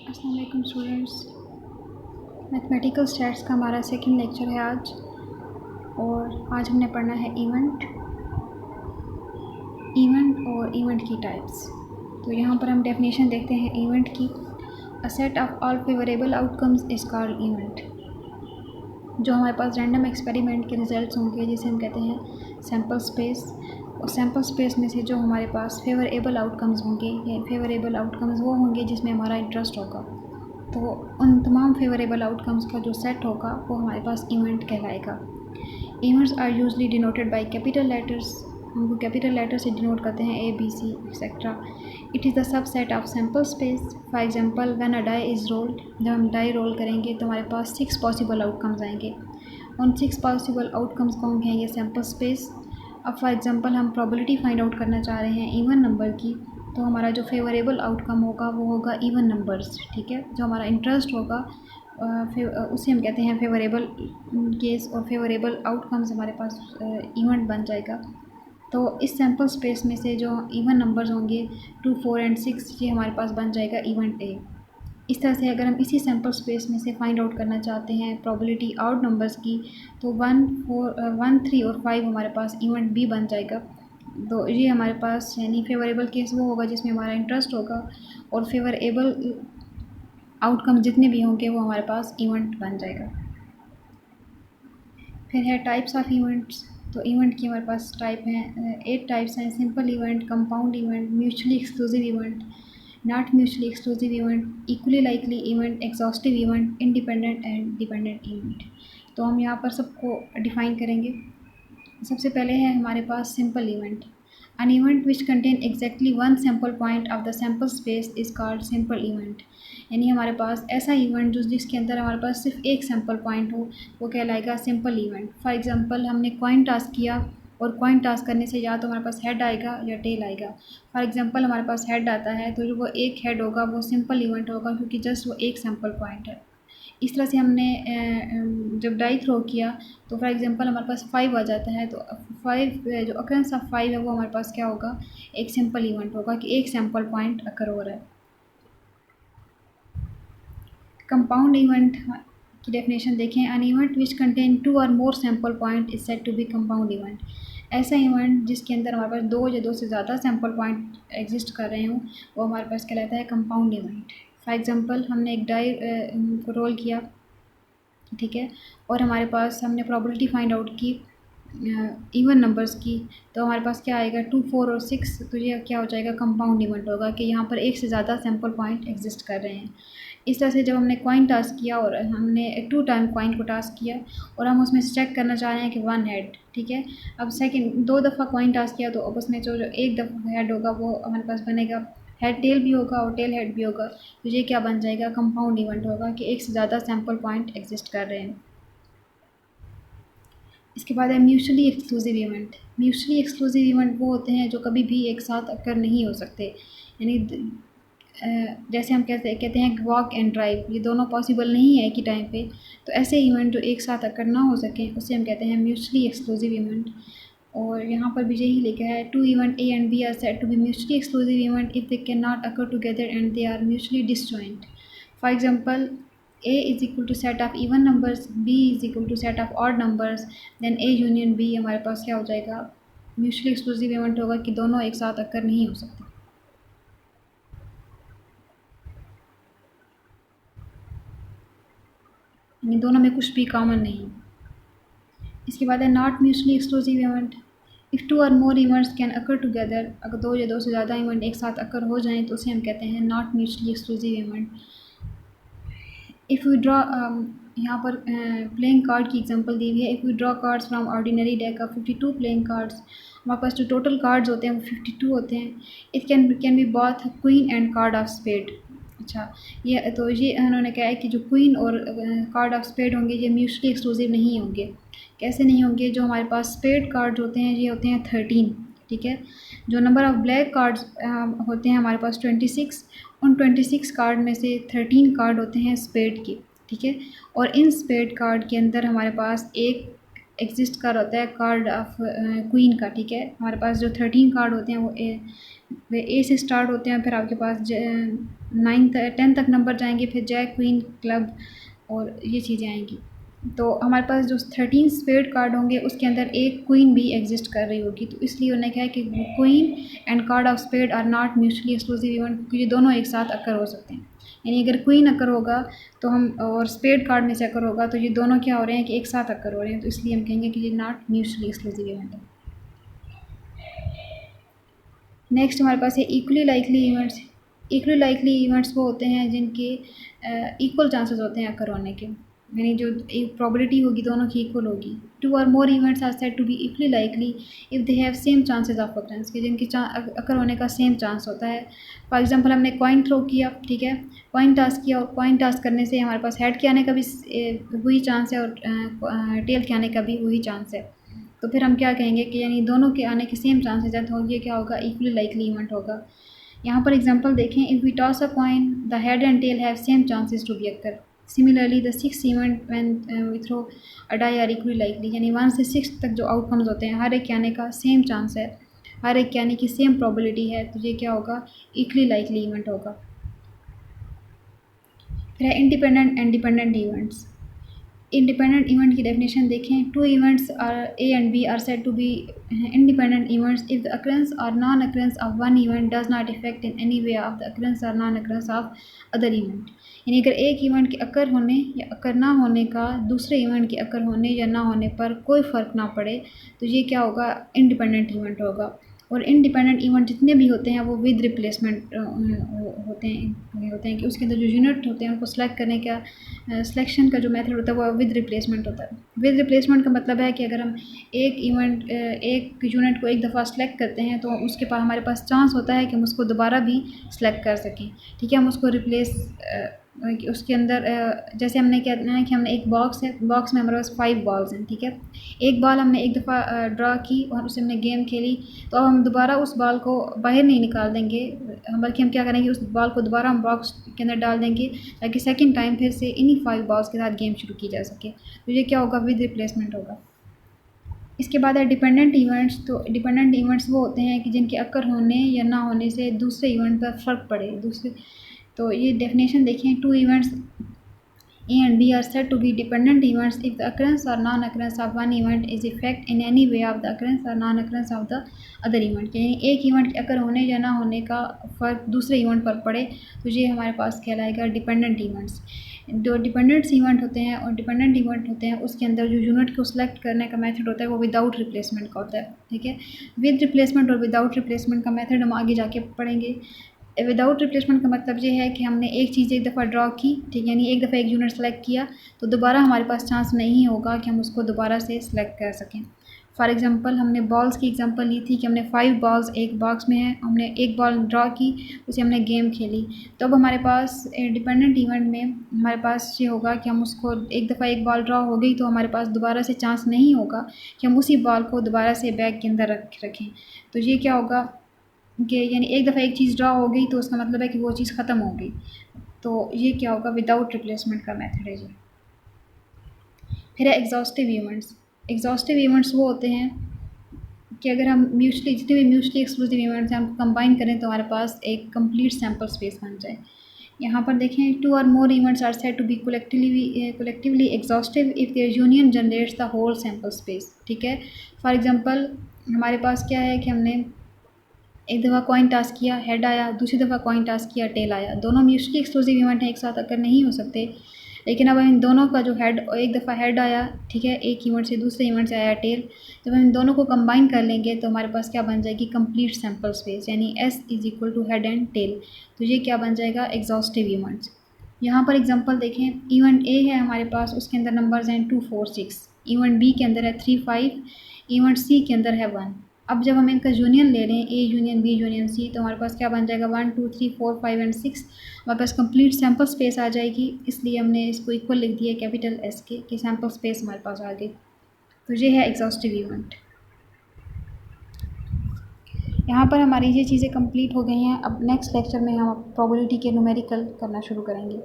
अस्सलाम वालेकुम students. Mathematical stats का हमारा सेकंड लेक्चर है आज, और आज हमने पढ़ना है इवेंट और इवेंट की टाइप्स। तो यहाँ पर हम डेफिनेशन देखते हैं इवेंट की। A set of all favourable outcomes is called event. जो हमारे पास रैंडम एक्सपेरिमेंट के रिजल्ट्स होंगे जिसे हम कहते हैं सैम्पल स्पेस, और सैम्पल स्पेस में से जो हमारे पास फेवरेबल आउटकम्स होंगे, या फेवरेबल आउटकम्स वो होंगे जिसमें हमारा इंटरेस्ट होगा, तो उन तमाम फेवरेबल आउटकम्स का जो सेट होगा वो हमारे पास इवेंट कहलाएगा। Events are usually denoted by capital letters. हमको कैपिटल लेटर से डिनोट करते हैं A B C etcetera. It is the subset of sample space. For example when a die is rolled, जब हम डाई रोल करेंगे तो हमारे पास 6 पॉसिबल आउटकम्स आएंगे। उन 6 पॉसिबल आउटकम्स कौन हैं? ये सैम्पल स्पेस। अब फॉर एग्जांपल हम प्रोबेबिलिटी फाइंड आउट करना चाह रहे हैं इवन नंबर की, तो हमारा जो फेवरेबल आउटकम होगा वो होगा इवन नंबर्स। ठीक है, जो हमारा इंटरेस्ट होगा उसे हम कहते हैं फेवरेबल केस, और फेवरेबल आउटकम्स हमारे पास इवेंट बन जाएगा। तो इस सैम्पल स्पेस में से जो इवन नंबर्स होंगे 2, 4 एंड 6, ये हमारे पास बन जाएगा इवेंट ए। इस तरह से अगर हम इसी सैम्पल स्पेस में से फाइंड आउट करना चाहते हैं प्रोबेबिलिटी ऑड नंबर्स की, तो 1, 3 और 5 हमारे पास इवेंट बी बन जाएगा। तो ये हमारे पास यानी फेवरेबल केस वो होगा जिसमें हमारा इंटरेस्ट होगा, और फेवरेबल आउटकम जितने भी होंगे वो हमारे पास इवेंट बन जाएगा। फिर है टाइप्स ऑफ इवेंट्स। तो इवेंट की हमारे पास टाइप हैं, 8 टाइप्स हैं। Simple event, compound event, mutually exclusive event, not mutually exclusive event, equally likely event, exhaustive event, independent and dependent event. तो हम यहाँ पर सबको डिफाइन करेंगे। सबसे पहले है हमारे पास simple event. An event which contain exactly one sample point of the sample space is called simple event। यानी हमारे पास ऐसा इवेंट जो जिसके अंदर हमारे पास सिर्फ एक सैम्पल पॉइंट हो वो कहलाएगा सिंपल इवेंट। फॉर एग्जांपल हमने कॉइन टास्क किया, और कॉइन टास्क करने से या तो हमारे पास हेड आएगा या टेल आएगा। फॉर एग्जांपल हमारे पास हेड आता है तो जो वो एक हेड होगा वो सिंपल इवेंट होगा, क्योंकि जस्ट वो एक सैम्पल पॉइंट है। इस तरह से हमने जब डाई थ्रो किया तो फॉर एग्जांपल हमारे पास 5 आ जाता है, तो 5 जो अकरेंस ऑफ 5 है वो हमारे पास क्या होगा? एक सिंपल इवेंट होगा कि एक सैम्पल पॉइंट अकर हो रहा है। कंपाउंड इवेंट की डेफिनेशन देखें। An event which contain 2 or more sample point is said to be compound event. ऐसा इवेंट जिसके अंदर हमारे पास 2 या 2 से ज़्यादा सैम्पल पॉइंट एग्जिस्ट कर रहे हों वो हमारे पास कहलाता है कंपाउंड इवेंट। फॉर एग्जांपल हमने एक डाई को रोल किया, ठीक है, और हमारे पास हमने प्रोबेबिलिटी फाइंड आउट की इवन नंबर्स की, तो हमारे पास क्या आएगा? 2, 4 और 6। तो ये क्या हो जाएगा? कंपाउंड इवेंट होगा कि यहाँ पर एक से ज़्यादा सैम्पल पॉइंट एग्जिस्ट कर रहे हैं। इस तरह से जब हमने कॉइन टास्क किया और हमने 2 टाइम कॉइन को टास्क किया, और हम उसमें से चेक करना चाह रहे हैं कि 1 हेड, ठीक है। अब सेकंड 2 दफ़ा कॉइन टास्क किया तो अब उसमें जो एक दफ़ा हेड होगा वो हमारे पास बनेगा, हेड टेल भी होगा और टेल हेड भी होगा। तो ये क्या बन जाएगा? कंपाउंड इवेंट होगा कि एक से ज़्यादा सैम्पल पॉइंट एग्जिस्ट कर रहे हैं। इसके बाद है mutually exclusive event. Mutually exclusive event वो होते हैं जो कभी भी एक साथ अकर नहीं हो सकते। यानी जैसे हम कहते हैं वॉक एंड ड्राइव, ये दोनों पॉसिबल नहीं है एक ही टाइम पे। तो ऐसे इवेंट जो एक साथ अकर ना हो सकें उसे हम कहते हैं म्यूचुअली एक्सक्लूसिव इवेंट। और यहाँ पर भी यही लिखा है, 2 event A and B are said to be mutually exclusive event if they can not occur together and they are mutually disjoint. For example A is equal to set of even numbers, B is equal to set of odd numbers, then A union B हमारे पास क्या हो जाएगा? Mutually exclusive event होगा कि दोनों एक साथ अकर नहीं हो सकते। यानी दोनों में कुछ भी कॉमन नहीं है। इसके बाद है not mutually exclusive event. If 2 or more events can occur together, अगर 2 या 2 से ज़्यादा इवेंट एक साथ अकर हो जाएं तो उसे हम कहते हैं not mutually exclusive event. If we draw, यहाँ पर प्लेइंग कार्ड की एग्जांपल दी हुई है। If we draw cards from ordinary deck of 52 playing cards, हमारे पास जो टोटल कार्ड्स होते हैं वो 52 होते हैं। It can be both queen and card of spade. अच्छा, ये तो ये उन्होंने कहा है कि जो क्वीन और कार्ड ऑफ स्पेड होंगे ये म्यूचुअली एक्सक्लूसिव नहीं होंगे। कैसे नहीं होंगे? जो हमारे पास स्पेड कार्ड होते हैं ये होते हैं 13, ठीक है। जो नंबर ऑफ़ ब्लैक कार्ड्स होते हैं हमारे पास 26, उन 26 कार्ड में से 13 कार्ड होते हैं स्पेड के, ठीक है। और इन स्पेड कार्ड के अंदर हमारे पास एक एग्जिस्ट कार्ड होता है कार्ड ऑफ क्वीन का, ठीक है। हमारे पास जो 13 कार्ड होते हैं वो ए से स्टार्ट होते हैं, फिर आपके पास 9 10 तक नंबर जाएंगे, फिर जैक क्वीन क्लब और ये चीज़ें आएंगी। तो हमारे पास जो 13 स्पेड कार्ड होंगे उसके अंदर एक क्वीन भी एग्जिस्ट कर रही होगी, तो इसलिए उन्होंने कहा कि queen and card of spade are not mutually exclusive event, क्योंकि ये दोनों एक साथ अकर हो सकते हैं। यानी अगर क्वीन अकर होगा तो हम, और स्पेड कार्ड में से अकर होगा, तो ये दोनों क्या हो रहे हैं कि एक साथ अकर हो रहे हैं, तो इसलिए हम कहेंगे कि ये नॉट म्यूचुअली एक्सक्लूसिव इवेंट है। नेक्स्ट हमारे पास है equally likely events. Equally likely events वो होते हैं जिनके इक्वल चांसेस होते हैं अकर होने के, यानी जो प्रोबेबिलिटी होगी दोनों की इक्वल होगी। 2 or more events are said to be equally likely if they have same chances of occurrence, के जिनकी अकर होने का सेम चांस होता है। फॉर एग्जांपल हमने कॉइन थ्रो किया, ठीक है, कॉइन टास्क किया, और कॉइन टास्क करने से हमारे पास हेड के आने का भी वही चांस है और टेल के आने का भी वही चांस है। तो फिर हम क्या कहेंगे कि यानी दोनों के आने के सेम चांसेस हैं, तो ये क्या होगा, इक्वली लाइकली इवेंट होगा। यहाँ पर एग्जांपल देखें, if we toss a coin the head and tail have same chances to be occur. Similarly the 6 event when we throw a die are equally likely, यानी 1 से 6 तक जो आउटकम्स होते हैं हर एक के आने का सेम चांस है, हर एक के आने की सेम प्रोबेबिलिटी है, तो ये क्या होगा, इक्वली लाइकली इवेंट होगा। फिर है independent and dependent events. Independent event की डेफिनेशन देखें, 2 events are A and B are said to be independent events if the occurrence or non occurrence of one event does not effect in any way of the occurrence or non occurrence of other event. यानी अगर एक event के अकर होने या अकर ना होने का दूसरे इवेंट के अकर होने या ना होने पर कोई फ़र्क ना पड़े, तो ये क्या होगा, इंडिपेंडेंट इवेंट होगा। और इंडिपेंडेंट इवेंट जितने भी होते हैं वो विद रिप्लेसमेंट होते हैं कि उसके अंदर जो यूनिट होते हैं उनको सेलेक्ट करने का सिलेक्शन का जो मेथड होता है वो विद रिप्लेसमेंट होता है। विद रिप्लेसमेंट का मतलब है कि अगर हम एक यूनिट को एक दफ़ा सेलेक्ट करते हैं तो उसके पास हमारे पास चांस होता है कि हम उसको दोबारा भी सेलेक्ट कर सकें, ठीक है। हम उसको रिप्लेस उसके अंदर जैसे हमने क्या है कि हमने एक बॉक्स है, बॉक्स में हमारे पास 5 बॉल्स हैं, ठीक है। एक बॉल हमने एक दफ़ा ड्रा की और उससे हमने गेम खेली, तो अब हम दोबारा उस बॉल को बाहर नहीं निकाल देंगे, बल्कि हम क्या करेंगे, उस बॉल को दोबारा हम बॉक्स के अंदर डाल देंगे ताकि सेकंड टाइम फिर से इन्हीं 5 बॉल्स के साथ गेम शुरू की जा सके। तो ये क्या होगा, विद रिप्लेसमेंट होगा। इसके बाद है डिपेंडेंट इवेंट्स। तो डिपेंडेंट इवेंट्स वो होते हैं कि जिनके अकर होने या ना होने से दूसरे इवेंट पर फ़र्क पड़े। तो ये डेफिनेशन देखें, 2 events A and B are said to be dependent events if the occurrence or non-occurrence of one event is effect in any way of the occurrence or non-occurrence of the other event। यानी एक event के अकर होने या ना होने का फ़र्क दूसरे इवेंट पर पड़े, तो ये हमारे पास कहलाएगा डिपेंडेंट इवेंट्स। जो डिपेंडेंट्स इवेंट होते हैं और डिपेंडेंट इवेंट होते हैं उसके अंदर जो यूनिट को सिलेक्ट करने का मेथड होता है वो विदाउट रिप्लेसमेंट का होता है, ठीक है। विद रिप्लेसमेंट और विदाउट रिप्लेसमेंट का मेथड हम आगे जाके पढ़ेंगे। विदाउट रिप्लेसमेंट का मतलब ये है कि हमने एक चीज़ एक दफ़ा ड्रॉ की, ठीक है, यानी एक दफ़ा एक यूनिट सेलेक्ट किया तो दोबारा हमारे पास चांस नहीं होगा कि हम उसको दोबारा से सिलेक्ट कर सकें। फॉर एग्जांपल हमने बॉल्स की एग्जांपल ली थी कि हमने 5 बॉल्स एक बॉक्स में है, हमने एक बॉल ड्रॉ की, उसे हमने गेम खेली, तो अब हमारे पास डिपेंडेंट इवेंट में हमारे पास ये होगा कि हम उसको एक दफ़ा एक बॉल ड्रॉ हो गई तो हमारे पास दोबारा से चांस नहीं होगा कि हम उसी बॉल को दोबारा से बैग के अंदर रखें। तो ये क्या होगा कि यानी एक दफ़ा एक चीज़ ड्रॉ हो गई तो उसका मतलब है कि वो चीज़ ख़त्म हो गई, तो ये क्या होगा, विदाउट रिप्लेसमेंट का मेथड है जी। फिर है एग्जॉस्टिव इवेंट्स। एग्जॉस्टिव इवेंट्स वो होते हैं कि अगर हम जितने भी म्यूचुअली एक्सक्लूसिव इवेंट्स हैं हम कंबाइन करें तो हमारे पास एक कंप्लीट सैम्पल स्पेस बन जाए। यहाँ पर देखें, 2 or more events are said to be collectively exhaustive if their union generates the whole sample space, ठीक है। फॉर एग्जांपल हमारे पास क्या है कि हमने एक दफ़ा कॉइन टास्क किया, हेड आया, दूसरी दफ़ा कॉइन टास्क किया, टेल आया। दोनों म्यूचुअली एक्सक्लूसिव इवेंट हैं, एक साथ अकर नहीं हो सकते, लेकिन अब इन दोनों का जो हेड, एक दफ़ा हेड आया, ठीक है, एक इवेंट से दूसरे इवेंट से आया टेल, जब हम इन दोनों को कंबाइन कर लेंगे तो हमारे पास क्या बन जाएगी, कंप्लीट सैम्पल स्पेस, यानी S = two head and tail. तो ये क्या बन जाएगा, एग्जॉस्टिव इवेंट्स। यहाँ पर एग्जांपल देखें, इवेंट A है हमारे पास, उसके अंदर नंबर्स हैं 2 4 6, इवेंट B के अंदर है 3 5, इवेंट C के अंदर है 1। अब जब हम इनका यूनियन ले लें, A union B union C, तो हमारे पास क्या बन जाएगा, 1 2 3 4 5 एंड 6, हमारे पास कंप्लीट सैम्पल स्पेस आ जाएगी। इसलिए हमने इसको इक्वल लिख दिया कैपिटल S के कि सैम्पल स्पेस हमारे पास आ गई। तो ये है एग्जॉस्टिव इवेंट। यहाँ पर हमारी ये चीज़ें कंप्लीट हो गई हैं। अब नेक्स्ट लेक्चर में हम प्रोबेबिलिटी के न्यूमेरिकल करना शुरू करेंगे।